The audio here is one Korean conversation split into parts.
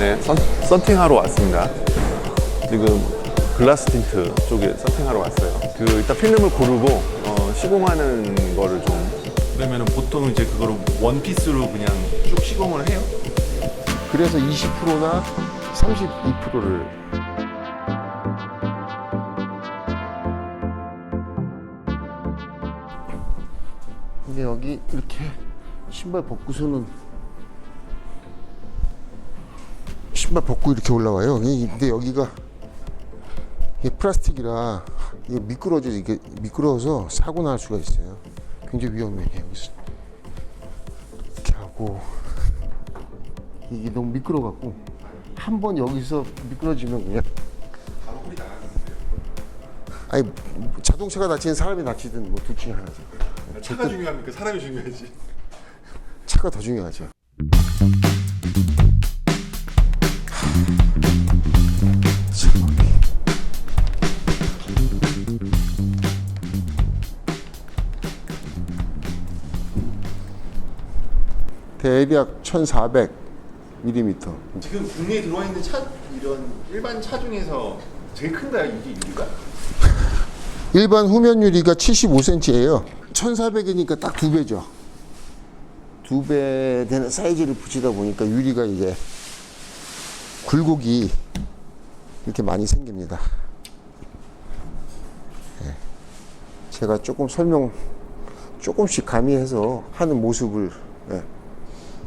네, 썬팅하러 왔습니다. 지금 글라스 틴트 쪽에 썬팅하러 왔어요. 일단 필름을 고르고 시공하는 거를 좀. 그러면은 보통 이제 그거를 원피스로 그냥 쭉 시공을 해요? 그래서 20%나 32%를 근데 여기 이렇게 신발 벗고서는 신발 벗고 이렇게 올라와요. 근데 여기가 이게 플라스틱이라 이게 이게 미끄러워서 사고 날 수가 있어요. 굉장히 위험해요. 여기서 이렇게 하고 이게 너무 미끄러워갖고 한 번 여기서 미끄러지면 그냥 바로 홀이 나가는데요. 아니 자동차가 다치든 사람이 다치든 뭐 둘 중에 하나죠. 차가 중요합니까? 사람이 중요하지. 차가 더 중요하죠. 대략 1,400mm. 지금 국내에 들어와 있는 차 이런 일반 차 중에서 제일 큰다 이게 유리가? 일반 후면 유리가 75cm예요. 1,400이니까 딱 2배죠. 2배 되는 사이즈를 붙이다 보니까 유리가 이게 굴곡이 이렇게 많이 생깁니다. 네. 제가 조금 조금씩 가미해서 하는 모습을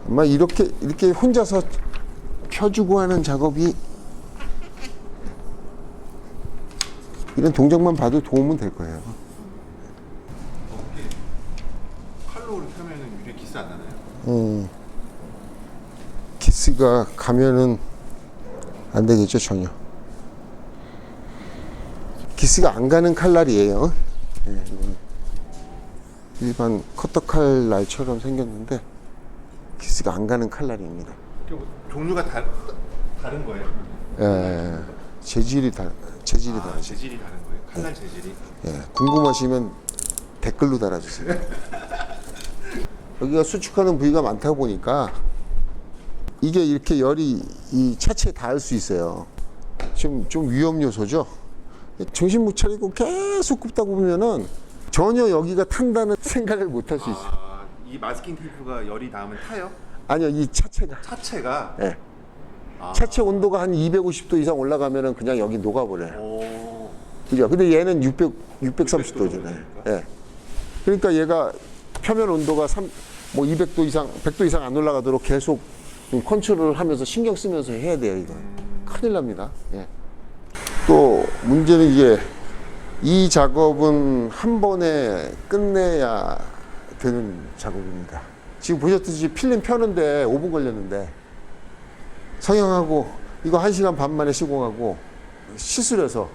아마 이렇게 혼자서 펴주고 하는 작업이 이런 동작만 봐도 도움은 될 거예요. 칼로 이렇게 하면은 유리 기스 안 나나요? 기스가 가면은 안 되겠죠, 전혀. 기스가 안 가는 칼날이에요. 네, 일반 커터 칼날처럼 생겼는데 기스가 안 가는 칼날입니다. 종류가 다른 거예요? 예, 재질이 다르죠. 재질이 다른 거예요? 칼날 재질이? 예, 궁금하시면 댓글로 달아주세요. 여기가 수축하는 부위가 많다 보니까 이게 이렇게 열이 이 차체에 닿을 수 있어요. 좀 위험 요소죠. 정신 못 차리고 계속 굽다 보면은 전혀 여기가 탄다는 생각을 못 할 수 있어요. 이 마스킹 테이프가 열이 닿으면 타요? 아니요, 이 차체가. 차체가? 예. 차체 온도가 한 250도 이상 올라가면은 그냥 여기 녹아버려요. 그죠? 근데 얘는 630도잖아요. 예. 그러니까 얘가 표면 온도가 200도 이상, 100도 이상 안 올라가도록 계속 컨트롤을 하면서 신경 쓰면서 해야 돼요, 이거. 큰일 납니다. 예. 또 문제는 이게 이 작업은 한 번에 끝내야 되는 작업입니다. 지금 보셨듯이 필름 펴는데 5분 걸렸는데 성형하고 이거 1시간 반 만에 시공하고 시술해서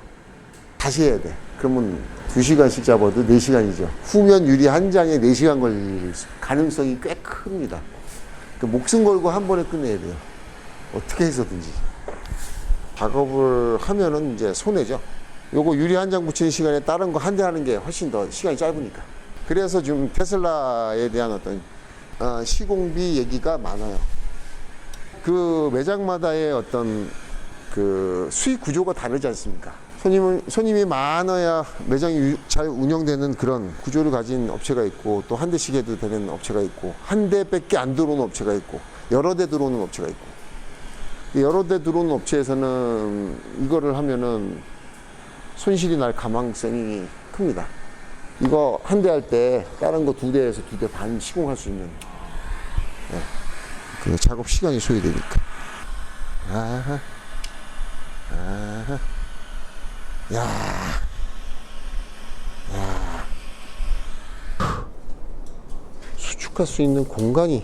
다시 해야 돼. 그러면 2시간씩 잡아도 4시간이죠. 후면 유리 한 장에 4시간 걸릴 가능성이 꽤 큽니다. 목숨 걸고 한 번에 끝내야 돼요. 어떻게 해서든지. 작업을 하면은 이제 손해죠. 요거 유리 한 장 붙이는 시간에 다른 거 한 대 하는 게 훨씬 더 시간이 짧으니까. 그래서 지금 테슬라에 대한 어떤 시공비 얘기가 많아요. 그 매장마다의 어떤 그 수익 구조가 다르지 않습니까? 손님이 많아야 매장이 잘 운영되는 그런 구조를 가진 업체가 있고, 또 한 대씩 해도 되는 업체가 있고, 한 대밖에 안 들어오는 업체가 있고, 여러 대 들어오는 업체가 있고. 여러 대 들어오는 업체에서는 이거를 하면은 손실이 날 가망성이 큽니다. 이거 한 대 할 때 다른 거 2대에서 2대 반 시공할 수 있는 그 작업 시간이 소요되니까. 수축할 수 있는 공간이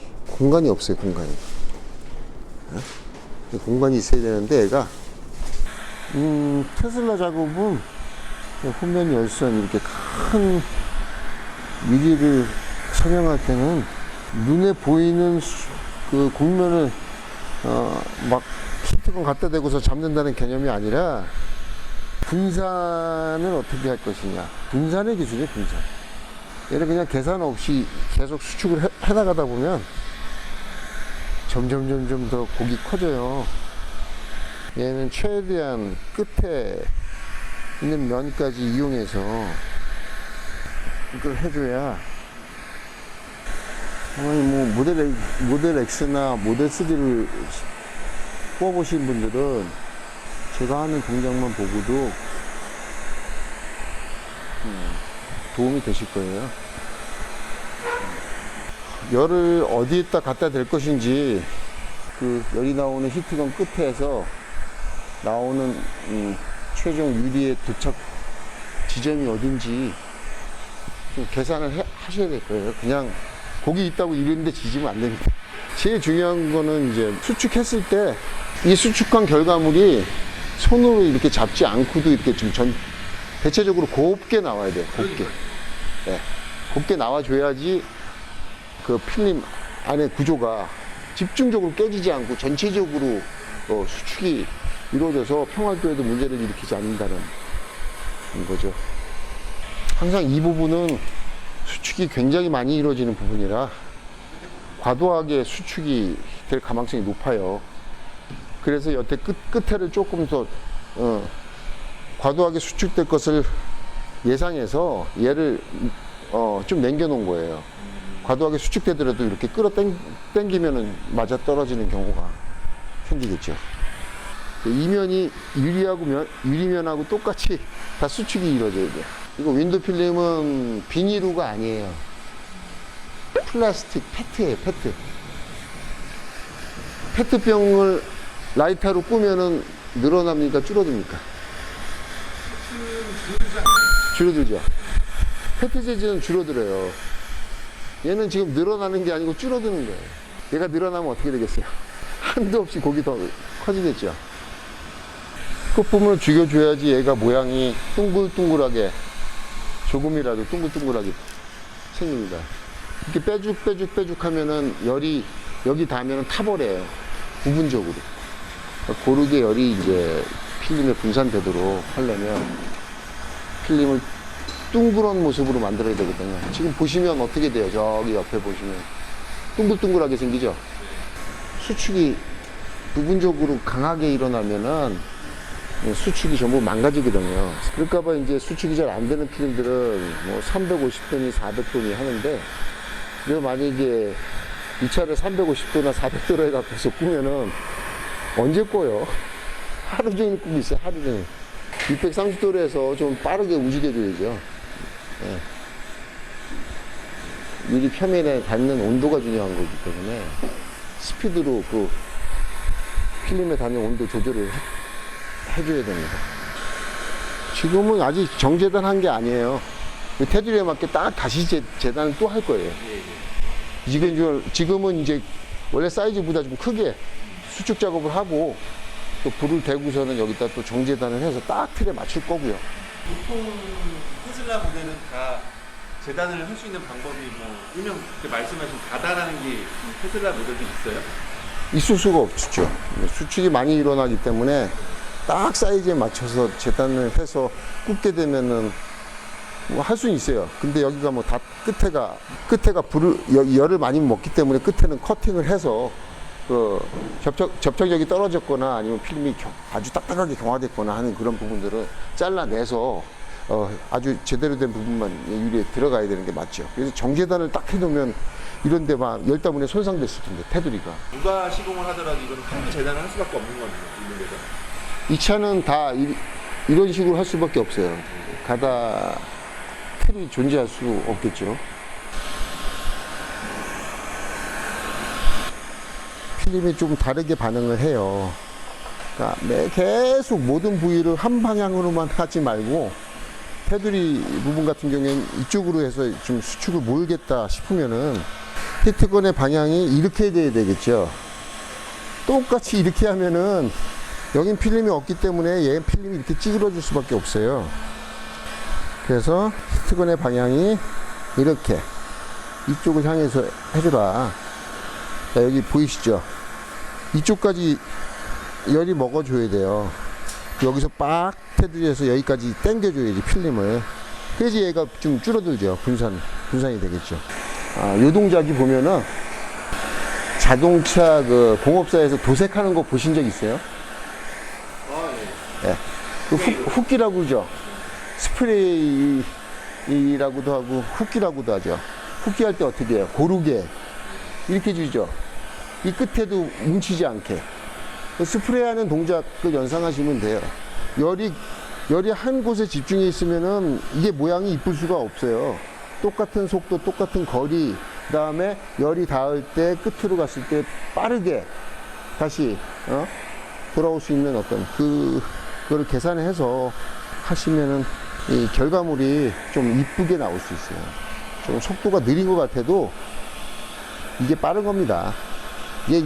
없어요. 공간이 있어야 되는데 얘가 테슬라 작업은 후면 열선 이렇게 큰 유리를 촬영할 때는 눈에 보이는 그 곡면을 막 히트건 갖다 대고서 잡는다는 개념이 아니라 분산을 어떻게 할 것이냐. 분산의 기술이에요, 분산. 얘를 그냥 계산 없이 계속 수축을 해나가다 보면 점점 더 곡이 커져요. 얘는 최대한 끝에 있는 면까지 이용해서 이걸 해줘야, 아니 뭐 모델 X나 모델 3를 뽑아보신 분들은 제가 하는 동작만 보고도 도움이 되실 거예요. 열을 어디에다 갖다 댈 것인지, 그 열이 나오는 히트건 끝에서 나오는 최종 유리의 도착 지점이 어딘지 좀 계산을 하셔야 될 거예요. 그냥 거기 있다고 이랬는데 지지면 안 됩니다. 제일 중요한 거는 이제 수축했을 때 이 수축한 결과물이 손으로 이렇게 잡지 않고도 이렇게 좀 대체적으로 곱게 나와야 돼요. 곱게. 네. 곱게 나와줘야지 그 필름 안에 구조가 집중적으로 깨지지 않고 전체적으로 수축이 이루어져서 평활도에도 문제를 일으키지 않는다는 거죠. 항상 이 부분은 수축이 굉장히 많이 이루어지는 부분이라 과도하게 수축이 될 가망성이 높아요. 그래서 여태 끝에를 조금 더 과도하게 수축될 것을 예상해서 얘를 좀 남겨놓은 거예요. 과도하게 수축되더라도 이렇게 당기면은 맞아 떨어지는 경우가 생기겠죠. 이면이 유리면하고 똑같이 다 수축이 이루어져야 돼요. 이거 윈도 필름은 비닐우가 아니에요. 플라스틱 페트예요, 페트. 페트병을 라이터로 꾸면은 늘어납니까? 줄어듭니까? 줄어들죠. 페트 재질은 줄어들어요. 얘는 지금 늘어나는 게 아니고 줄어드는 거예요. 얘가 늘어나면 어떻게 되겠어요? 한도 없이 곡이 더 커지겠죠. 끝부분을 죽여줘야지 얘가 모양이 둥글둥글하게, 조금이라도 둥글둥글하게 생깁니다. 이렇게 빼죽 하면은 열이 여기 닿으면 타버려요. 부분적으로. 고르게 열이 이제 필름에 분산되도록 하려면 필름을 둥그런 모습으로 만들어야 되거든요. 지금 보시면 어떻게 돼요? 저기 옆에 보시면 둥글둥글하게 생기죠? 수축이 부분적으로 강하게 일어나면은 수축이 전부 망가지거든요. 그럴까봐 이제 수축이 잘 안 되는 필름들은 뭐 350도니 400도니 하는데, 그래서 만약에 이 차를 350도나 400도로 해갖고서 꾸면은 언제 꺼요? 하루 종일 꾸고 있어요, 하루 종일. 630도로 해서 좀 빠르게 움직여줘야죠. 네. 유리 표면에 닿는 온도가 중요한 거기 때문에 스피드로 그 필름에 닿는 온도 조절을 해줘야 됩니다. 지금은 아직 정재단한 게 아니에요. 테두리에 맞게 딱 다시 재단을 또 할 거예요. 지금은 이제 원래 사이즈보다 좀 크게 수축 작업을 하고 또 불을 대고서는 여기다 또 정재단을 해서 딱 틀에 맞출 거고요. 보통 테슬라 모델은 다 재단을 할 수 있는 방법이 뭐 일명 그때 말씀하신 가다라는 게 테슬라 모델도 있어요? 있을 수가 없죠. 수축이 많이 일어나기 때문에 딱 사이즈에 맞춰서 재단을 해서 굽게 되면은 뭐 할 수는 있어요. 근데 여기가 뭐 다 끝에가 열을 많이 먹기 때문에 끝에는 커팅을 해서 그 접착력이 떨어졌거나 아니면 필름이 아주 딱딱하게 경화됐거나 하는 그런 부분들을 잘라내서 아주 제대로 된 부분만 유리에 들어가야 되는 게 맞죠. 그래서 정재단을 딱 해놓으면 이런 데만 열 때문에 손상됐을 텐데, 테두리가. 누가 시공을 하더라도 이건 한두 재단을 할 수밖에 없는 거죠. 이 차는 다 이런 식으로 할 수밖에 없어요. 가다 틀이 존재할 수 없겠죠. 필름이 좀 다르게 반응을 해요. 그러니까 계속 모든 부위를 한 방향으로만 하지 말고, 테두리 부분 같은 경우에는 이쪽으로 해서 좀 수축을 모으겠다 싶으면은 히트건의 방향이 이렇게 돼야 되겠죠. 똑같이 이렇게 하면은 여긴 필름이 없기 때문에 얘 필름이 이렇게 찌그러질 수밖에 없어요. 그래서 히트건의 방향이 이렇게 이쪽을 향해서 해주라. 자, 여기 보이시죠? 이쪽까지 열이 먹어줘야 돼요. 여기서 빡 테두리에서 여기까지 당겨줘야지, 필름을. 그래야지 얘가 좀 줄어들죠. 분산이 되겠죠. 요 동작이 보면은 자동차 그 공업사에서 도색하는 거 보신 적 있어요? 예. 그 훅기라고 그러죠. 스프레이라고도 하고 훅기라고도 하죠. 훅기 할 때 어떻게 해요? 고르게 이렇게 주죠. 이 끝에도 뭉치지 않게. 그 스프레이하는 동작을 연상하시면 돼요. 열이 한 곳에 집중해 있으면은 이게 모양이 이쁠 수가 없어요. 똑같은 속도, 똑같은 거리, 그 다음에 열이 닿을 때 끝으로 갔을 때 빠르게 다시 돌아올 수 있는 어떤 그거를 계산해서 하시면은 이 결과물이 좀 이쁘게 나올 수 있어요. 좀 속도가 느린 것 같아도 이게 빠른 겁니다. 이게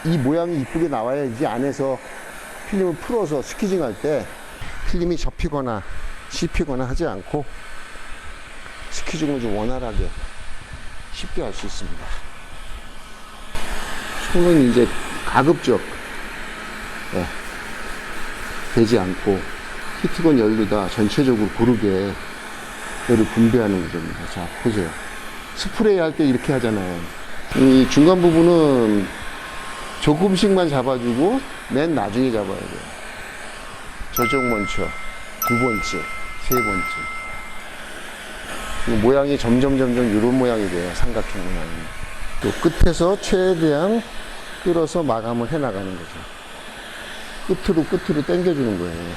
이 모양이 이쁘게 나와야지 안에서 필름을 풀어서 스키징 할 때 필름이 접히거나 씹히거나 하지 않고 스키징을 좀 원활하게 쉽게 할 수 있습니다. 손은 이제 가급적 되지 않고 히트건 열도 다 전체적으로 고르게 열을 분배하는 구조입니다. 자, 보세요. 스프레이 할 때 이렇게 하잖아요. 이 중간 부분은 조금씩만 잡아주고 맨 나중에 잡아야 돼요. 저쪽 먼저, 두 번째, 세 번째. 모양이 점점 이런 모양이 돼요. 삼각형 모양이. 또 끝에서 최대한 끌어서 마감을 해 나가는 거죠. 끝으로 당겨주는 거예요.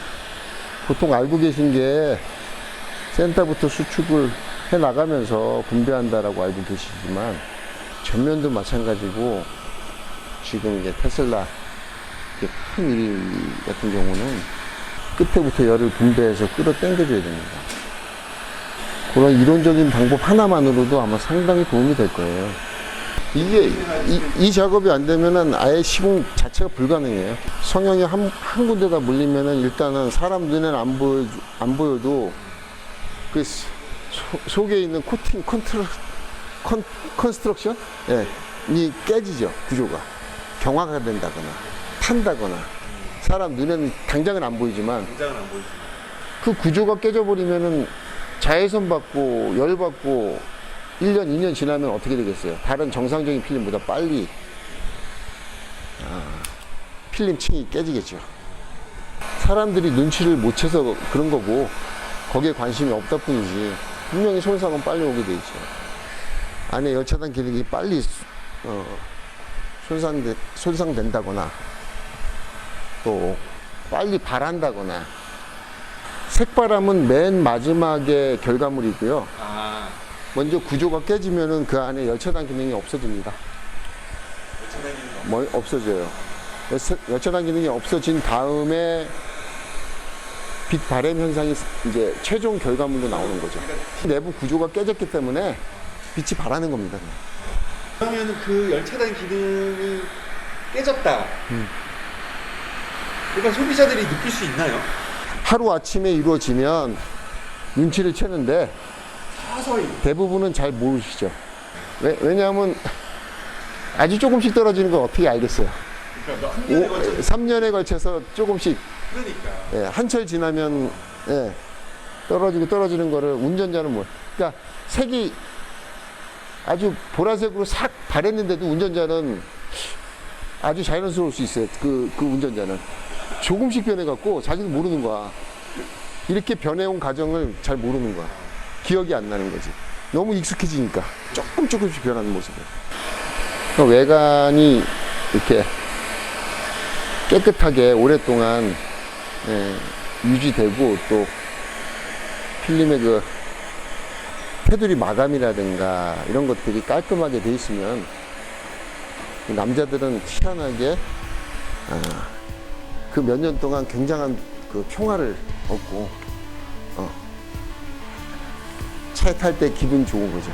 보통 알고 계신 게 센터부터 수축을 해 나가면서 분배한다라고 알고 계시지만 전면도 마찬가지고 지금 이제 테슬라 큰 일 같은 경우는 끝에부터 열을 분배해서 끌어 당겨줘야 됩니다. 그런 이론적인 방법 하나만으로도 아마 상당히 도움이 될 거예요. 이게 이 작업이 안 되면은 아예 시공 자체가 불가능해요. 성형이 한 군데다 물리면은 일단은 사람 눈에는 안 보여도 그 속에 있는 코팅 컨스트럭션 이 깨지죠. 구조가 경화가 된다거나 탄다거나 사람 눈에는 당장은 안 보이지만 그 구조가 깨져버리면은 자외선 받고 열 받고 1년, 2년 지나면 어떻게 되겠어요? 다른 정상적인 필름보다 빨리 필름층이 깨지겠죠. 사람들이 눈치를 못 채서 그런 거고 거기에 관심이 없다 뿐이지 분명히 손상은 빨리 오게 돼 있죠. 안에 열차단 기능이 빨리 손상된다거나 또 빨리 발한다거나 색바람은 맨 마지막에 결과물이고요. 먼저 구조가 깨지면은 그 안에 열차단 기능이 없어집니다. 없어져요. 열차단 기능이 없어진 다음에 빛 발현 현상이 이제 최종 결과물로 나오는 거죠. 내부 구조가 깨졌기 때문에 빛이 발하는 겁니다. 그러면 그 열차단 기능이 깨졌다. 그러니까 소비자들이 느낄 수 있나요? 하루 아침에 이루어지면 눈치를 채는데 서서히. 대부분은 잘 모르시죠. 왜냐하면 아주 조금씩 떨어지는 걸 어떻게 알겠어요. 그러니까 한 년에 걸쳐서. 3년에 걸쳐서 조금씩 그러니까. 한철 지나면 떨어지는 거를 운전자는 뭐. 그러니까 색이 아주 보라색으로 싹 바랬는데도 운전자는 아주 자연스러울 수 있어요. 그 운전자는 조금씩 변해갖고 자기도 모르는 거야. 이렇게 변해온 과정을 잘 모르는 거야. 기억이 안 나는 거지. 너무 익숙해지니까 조금씩 변하는 모습이에요. 그러니까 외관이 이렇게 깨끗하게 오랫동안 유지되고 또 필름의 그 테두리 마감이라든가 이런 것들이 깔끔하게 돼 있으면 남자들은 희한하게 그 몇 년 동안 굉장한 그 평화를 얻고 차에 탈 때 기분 좋은 거죠.